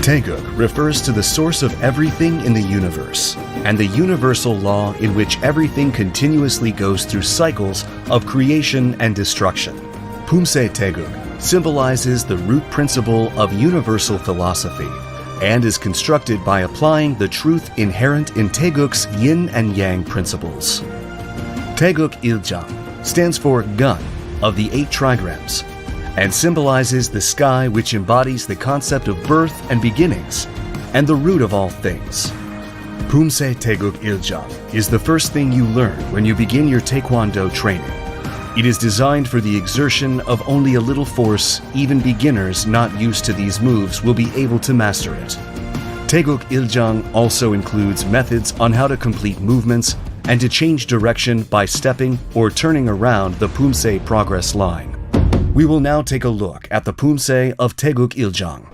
Taegeuk refers to the source of everything in the universe, and the universal law in which everything continuously goes through cycles of creation and destruction. Poomse Taegeuk symbolizes the root principle of universal philosophy and is constructed by applying the truth inherent in Taegeuk's yin and yang principles. Taegeuk Iljang stands for gun of the 8 trigrams and symbolizes the sky, which embodies the concept of birth and beginnings and the root of all things. Poomse Taegeuk Iljang is the first thing you learn when you begin your Taekwondo training. It is designed for the exertion of only a little force. Even beginners not used to these moves will be able to master it. Taegeuk Iljang also includes methods on how to complete movements and to change direction by stepping or turning around the poomse progress line. We will now take a look at the poomse of Taegeuk Iljang.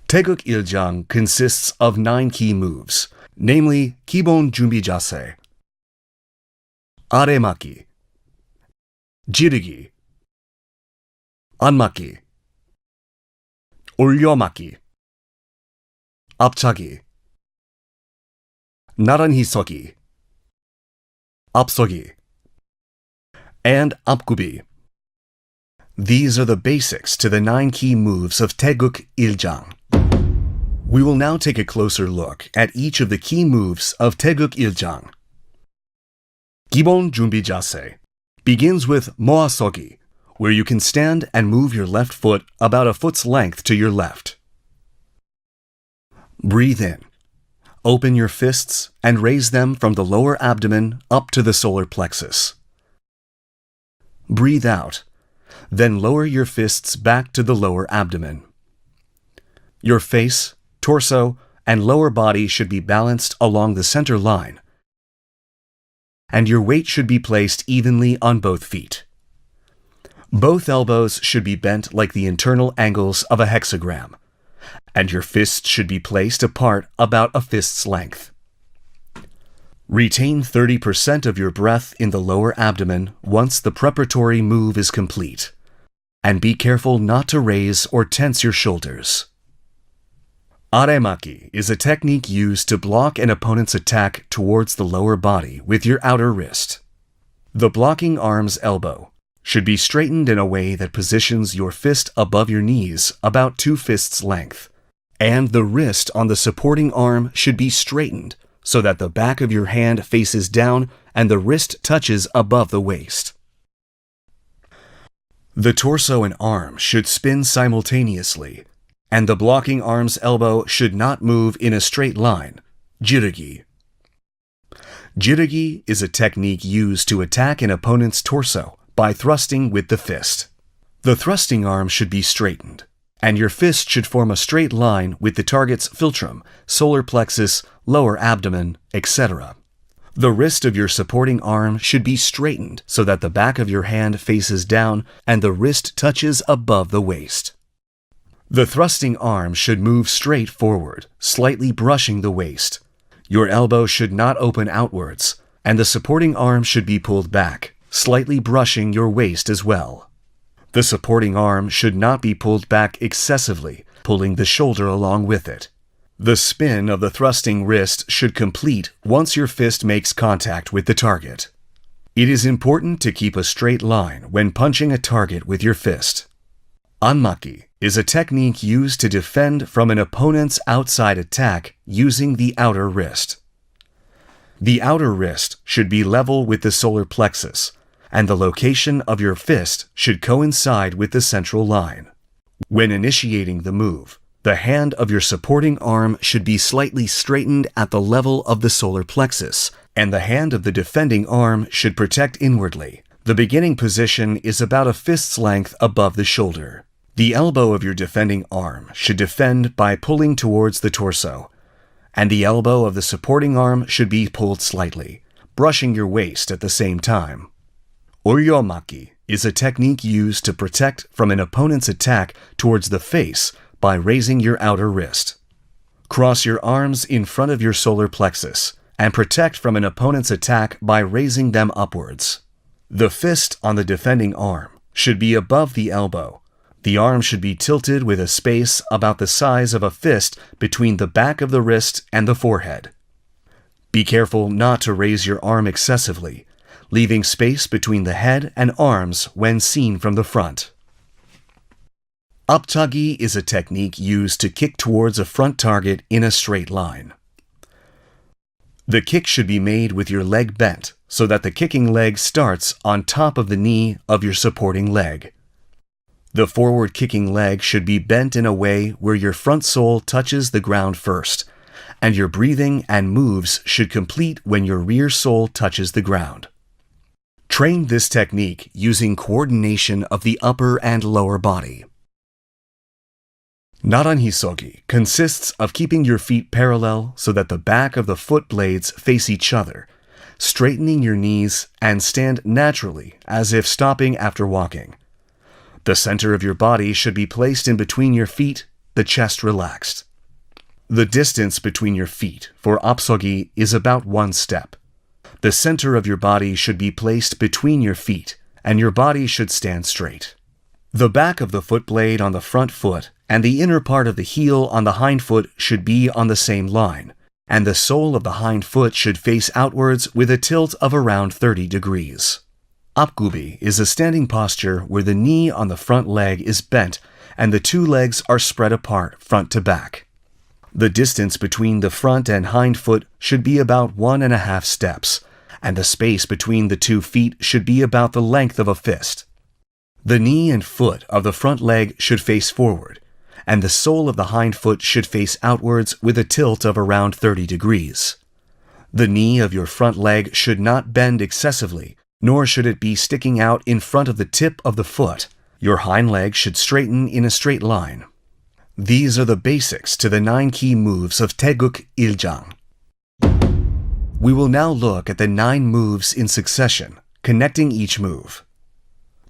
Taegeuk Iljang consists of 9 key moves, namely Kibon Junbi Jase, Aremaki, Jirugi, Anmaki, Oryomaki, Apchagi, Naranhisogi, Apsogi, and Apkubi. These are the basics to the 9 key moves of Taegeuk Iljang. We will now take a closer look at each of the key moves of Taegeuk Iljang. Kibon Junbi Jase begins with Moasogi, where you can stand and move your left foot about a foot's length to your left. Breathe in. Open your fists and raise them from the lower abdomen up to the solar plexus. Breathe out. Then lower your fists back to the lower abdomen. Your face, torso, and lower body should be balanced along the center line, and your weight should be placed evenly on both feet. Both elbows should be bent like the internal angles of a hexagram, and your fists should be placed apart about a fist's length. Retain 30% of your breath in the lower abdomen once the preparatory move is complete, and be careful not to raise or tense your shoulders. Aremaki is a technique used to block an opponent's attack towards the lower body with your outer wrist. The blocking arm's elbow should be straightened in a way that positions your fist above your knees about 2 fists' length, and the wrist on the supporting arm should be straightened so that the back of your hand faces down and the wrist touches above the waist. The torso and arm should spin simultaneously, and the blocking arm's elbow should not move in a straight line, jirugi. Jirugi is a technique used to attack an opponent's torso by thrusting with the fist. The thrusting arm should be straightened, and your fist should form a straight line with the target's philtrum, solar plexus, lower abdomen, etc. The wrist of your supporting arm should be straightened so that the back of your hand faces down and the wrist touches above the waist. The thrusting arm should move straight forward, slightly brushing the waist. Your elbow should not open outwards, and the supporting arm should be pulled back, slightly brushing your waist as well. The supporting arm should not be pulled back excessively, pulling the shoulder along with it. The spin of the thrusting wrist should complete once your fist makes contact with the target. It is important to keep a straight line when punching a target with your fist. Anmaki is a technique used to defend from an opponent's outside attack using the outer wrist. The outer wrist should be level with the solar plexus, and the location of your fist should coincide with the central line. When initiating the move, The hand of your supporting arm should be slightly straightened at the level of the solar plexus, and the hand of the defending arm should protect inwardly. The beginning position is about a fist's length above the shoulder. The elbow of your defending arm should defend by pulling towards the torso, and the elbow of the supporting arm should be pulled slightly, brushing your waist at the same time. Oryomaki is a technique used to protect from an opponent's attack towards the face by raising your outer wrist. Cross your arms in front of your solar plexus and protect from an opponent's attack by raising them upwards. The fist on the defending arm should be above the elbow. The arm should be tilted with a space about the size of a fist between the back of the wrist and the forehead. Be careful not to raise your arm excessively, leaving space between the head and arms when seen from the front. Uptuggy is a technique used to kick towards a front target in a straight line. The kick should be made with your leg bent so that the kicking leg starts on top of the knee of your supporting leg. The forward kicking leg should be bent in a way where your front sole touches the ground first, and your breathing and moves should complete when your rear sole touches the ground. Train this technique using coordination of the upper and lower body. Naranhisogi consists of keeping your feet parallel so that the back of the foot blades face each other, straightening your knees, and stand naturally as if stopping after walking. The center of your body should be placed in between your feet, the chest relaxed. The distance between your feet for apsogi is about 1 step. The center of your body should be placed between your feet, and your body should stand straight. The back of the foot blade on the front foot and the inner part of the heel on the hind foot should be on the same line, and the sole of the hind foot should face outwards with a tilt of around 30 degrees. Apgubi is a standing posture where the knee on the front leg is bent and the two legs are spread apart front to back. The distance between the front and hind foot should be about 1.5 steps, and the space between the 2 feet should be about the length of a fist. The knee and foot of the front leg should face forward, and the sole of the hind foot should face outwards with a tilt of around 30 degrees. The knee of your front leg should not bend excessively, nor should it be sticking out in front of the tip of the foot. Your hind leg should straighten in a straight line. These are the basics to the 9 key moves of Taegeuk Iljang. We will now look at the 9 moves in succession, connecting each move.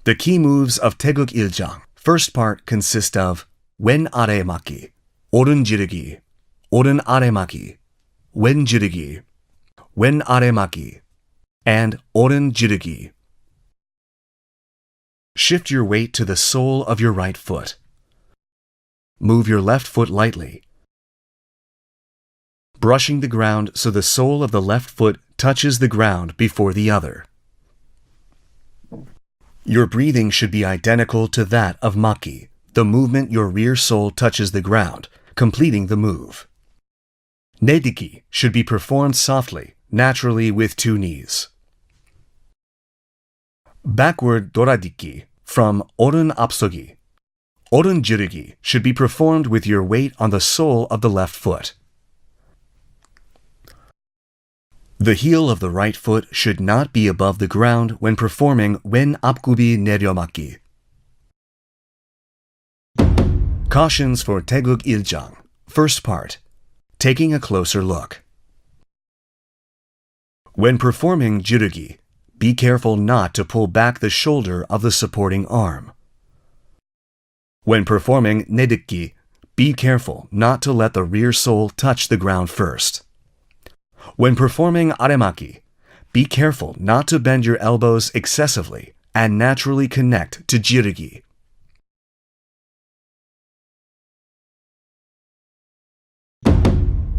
The key moves of Taegeuk Iljang. First part consists of wen are maki, oren jirugi, oren are maki, wen jirugi, wen are maki, and oren jirugi. Shift your weight to the sole of your right foot. Move your left foot lightly, brushing the ground so the sole of the left foot touches the ground before the other. Your breathing should be identical to that of maki, the movement your rear sole touches the ground, completing the move. Nediki should be performed softly, naturally with 2 knees. Backward doradiki from oren apsogi. Oren jirugi should be performed with your weight on the sole of the left foot. The heel of the right foot should not be above the ground when performing wen apgubi neryomaki. Cautions for Taegeuk Iljang. First part. Taking a closer look. When performing jirugi, be careful not to pull back the shoulder of the supporting arm. When performing nediki, be careful not to let the rear sole touch the ground first. When performing aremaki, be careful not to bend your elbows excessively and naturally connect to jirugi.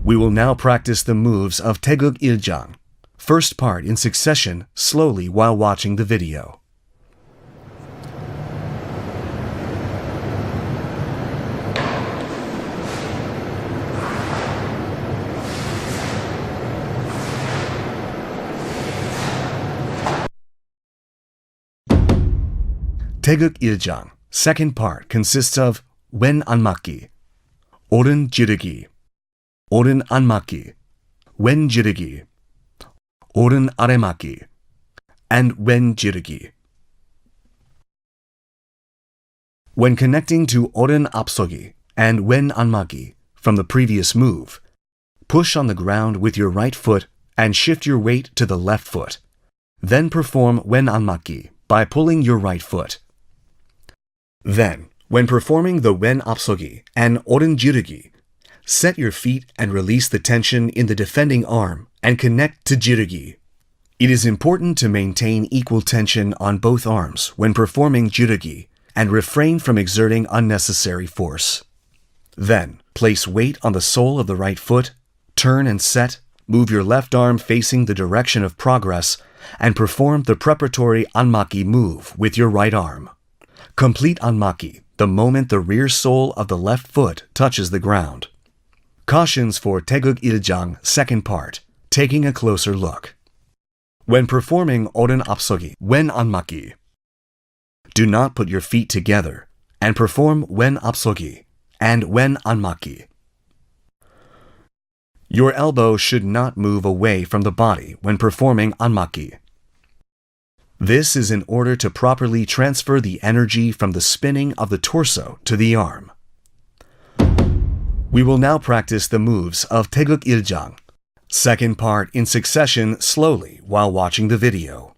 We will now practice the moves of Taegeuk Iljang. First part in succession, slowly while watching the video. Taegeuk Iljang. Second part consists of wen anmaki, 오른 지르기, 오른 안맞기, 왼 지르기, 오른 아래맞기, and wen jirugi. When connecting to oren apsogi and wen anmagi from the previous move, push on the ground with your right foot and shift your weight to the left foot. Then perform wen anmagi by pulling your right foot. Then, when performing the wen apsogi and oren jirugi, set your feet and release the tension in the defending arm and connect to jirugi. It is important to maintain equal tension on both arms when performing jirugi and refrain from exerting unnecessary force. Then, place weight on the sole of the right foot, turn and set, move your left arm facing the direction of progress, and perform the preparatory anmaki move with your right arm. Complete anmaki the moment the rear sole of the left foot touches the ground. Cautions for Taegeuk Iljang second part, taking a closer look. When performing oren apsogi, wen anmaki, do not put your feet together and perform wen apsogi and wen anmaki. Your elbow should not move away from the body when performing anmaki. This is in order to properly transfer the energy from the spinning of the torso to the arm. We will now practice the moves of Taegeuk Iljang, second part in succession slowly while watching the video.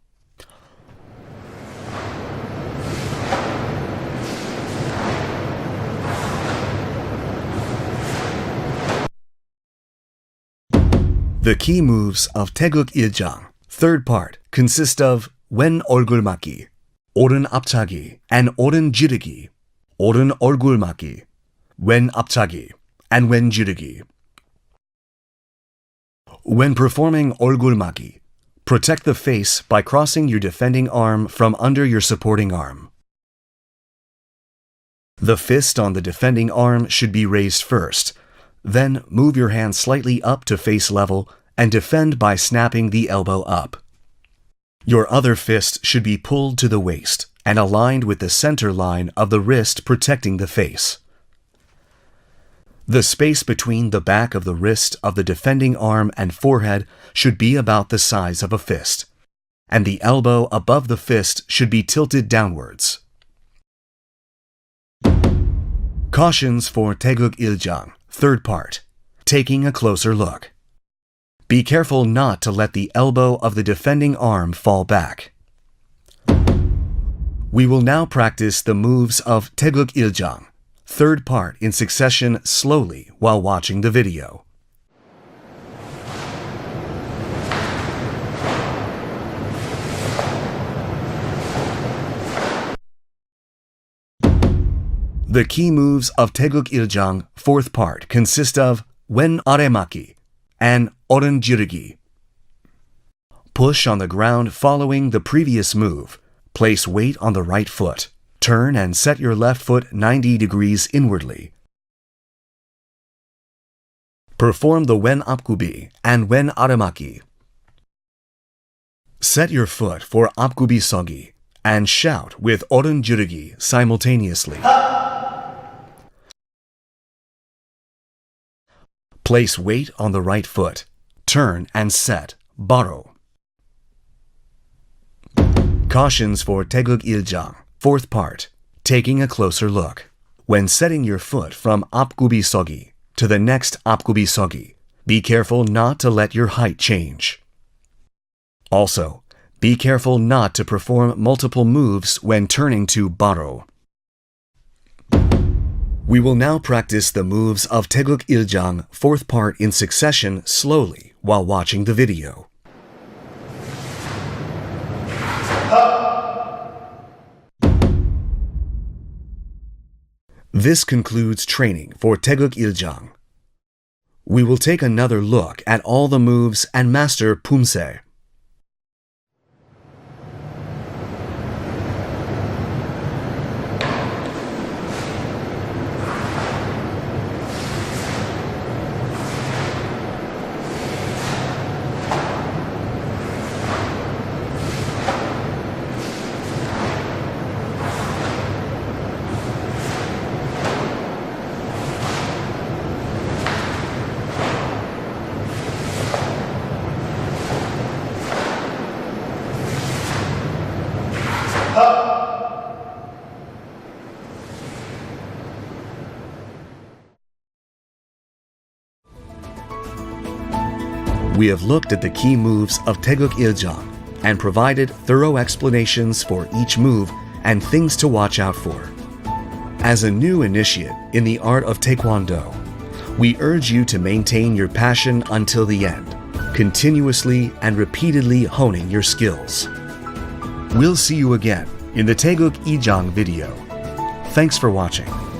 The key moves of Taegeuk Iljang, third part, consist of wen 얼굴맞기, 오른 앞차기, and 오른 지르기, 오른 얼굴맞기, wen 앞차기, and wen 지르기. When performing 얼굴맞기, protect the face by crossing your defending arm from under your supporting arm. The fist on the defending arm should be raised first. Then move your hand slightly up to face level and defend by snapping the elbow up. Your other fist should be pulled to the waist and aligned with the center line of the wrist protecting the face. The space between the back of the wrist of the defending arm and forehead should be about the size of a fist, and the elbow above the fist should be tilted downwards. Cautions for Taegeuk Iljang, third part, taking a closer look. Be careful not to let the elbow of the defending arm fall back. We will now practice the moves of Taegeuk Iljang, third part in succession slowly while watching the video. The key moves of Taegeuk Iljang, fourth part, consist of wen 아래맞기 and 오른 지르기. Push on the ground following the previous move. Place weight on the right foot. Turn and set your left foot 90 degrees inwardly. Perform the wen 앞구비 and wen 아래맞기. Set your foot for 앞구비 서기 and shout with 오른 지르기 simultaneously. Place weight on the right foot. Turn and set 바로. Cautions for Taegeuk Iljang, fourth part, taking a closer look. When setting your foot from 앞구비 서기 to the next 앞구비 서기, be careful not to let your height change. Also, be careful not to perform multiple moves when turning to 바로. We will now practice the moves of Taegeuk Iljang, fourth part in succession slowly while watching the video. This concludes training for Taegeuk Iljang. We will take another look at all the moves and master poomse. We have looked at the key moves of Taegeuk Jang and provided thorough explanations for each move and things to watch out for. As a new initiate in the art of Taekwondo, we urge you to maintain your passion until the end, continuously and repeatedly honing your skills. We'll see you again in the Taegeuk Jang video. Thanks for watching.